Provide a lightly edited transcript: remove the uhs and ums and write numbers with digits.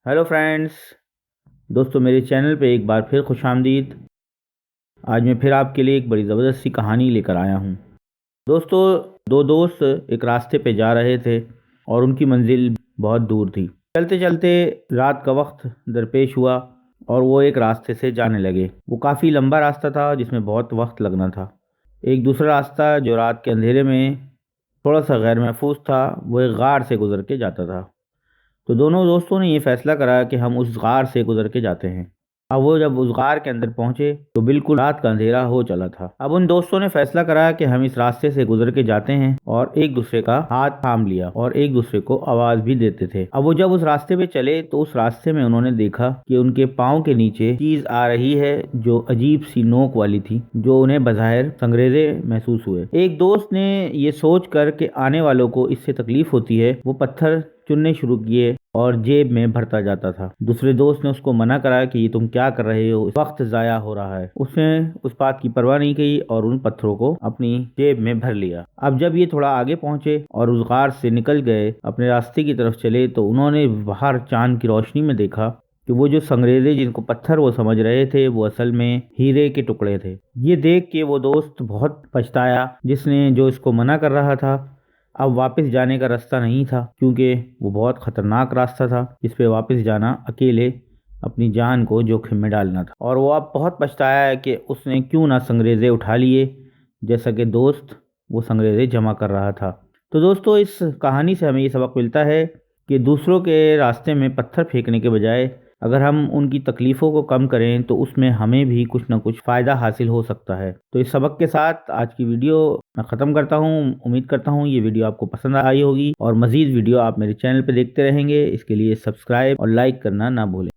Hello friends. दोस्तों, मेरे channel पे एक बार फिर खुश आमदीद। आज मैं फिर आपके लिए एक बड़ी ज़बरदस्त सी कहानी लेकर आया हूँ। दोस्तों, दो दोस्त एक रास्ते पे जा रहे थे और उनकी मंजिल बहुत दूर थी। चलते चलते रात का वक्त दरपेश हुआ और वो एक रास्ते से जाने लगे। वो काफ़ी लंबा रास्ता था जिसमें बहुत वक्त लगना था। एक दूसरा रास्ता जो रात के अंधेरे में थोड़ा सा गैर महफूज था, वो एक गार से गुजर के जाता था। तो दोनों दोस्तों ने ये फैसला करा कि हम उस गार से गुजर के जाते हैं। अब वो जब उस गार के अंदर पहुंचे तो बिल्कुल रात का अंधेरा हो चला था। अब उन दोस्तों ने फैसला करा कि हम इस रास्ते से गुजर के जाते हैं और एक दूसरे का हाथ थाम लिया और एक दूसरे को आवाज भी देते थे। अब वो जब उस रास्ते पे चले तो उस रास्ते में उन्होंने देखा कि उनके पाँव के नीचे चीज आ रही है जो अजीब सी नोक वाली थी, जो उन्हें बज़ाहिर संग्रेजे महसूस हुए। एक दोस्त ने ये सोच कर के आने वालों को इससे तकलीफ होती है, वो पत्थर चुनने शुरू किए और जेब में भरता जाता था। दूसरे दोस्त ने उसको मना करा कि ये तुम क्या कर रहे हो, वक्त जाया हो रहा है। उसने उस बात की परवाह नहीं की और उन पत्थरों को अपनी जेब में भर लिया। अब जब ये थोड़ा आगे पहुंचे और उस गार से निकल गए, अपने रास्ते की तरफ चले, तो उन्होंने बाहर चांद की रोशनी में देखा कि वो जो संग्रेजे जिनको पत्थर वो समझ रहे थे, वो असल में हीरे के टुकड़े थे। ये देख के वो दोस्त बहुत पछताया जिसने जो इसको मना कर रहा था। अब वापस जाने का रास्ता नहीं था क्योंकि वो बहुत ख़तरनाक रास्ता था जिस पे वापस जाना अकेले अपनी जान को जोखिम में डालना था। और वो अब बहुत पछताया है कि उसने क्यों ना संग्रेज़े उठा लिए, जैसा कि दोस्त वो संग्रेज़े जमा कर रहा था। तो दोस्तों, इस कहानी से हमें ये सबक मिलता है कि दूसरों के रास्ते में पत्थर फेंकने के बजाय अगर हम उनकी तकलीफ़ों को कम करें तो उसमें हमें भी कुछ ना कुछ फ़ायदा हासिल हो सकता है। तो इस सबक के साथ आज की वीडियो मैं ख़त्म करता हूँ। उम्मीद करता हूँ ये वीडियो आपको पसंद आई होगी और मज़ीद वीडियो आप मेरे चैनल पर देखते रहेंगे। इसके लिए सब्सक्राइब और लाइक करना ना भूलें।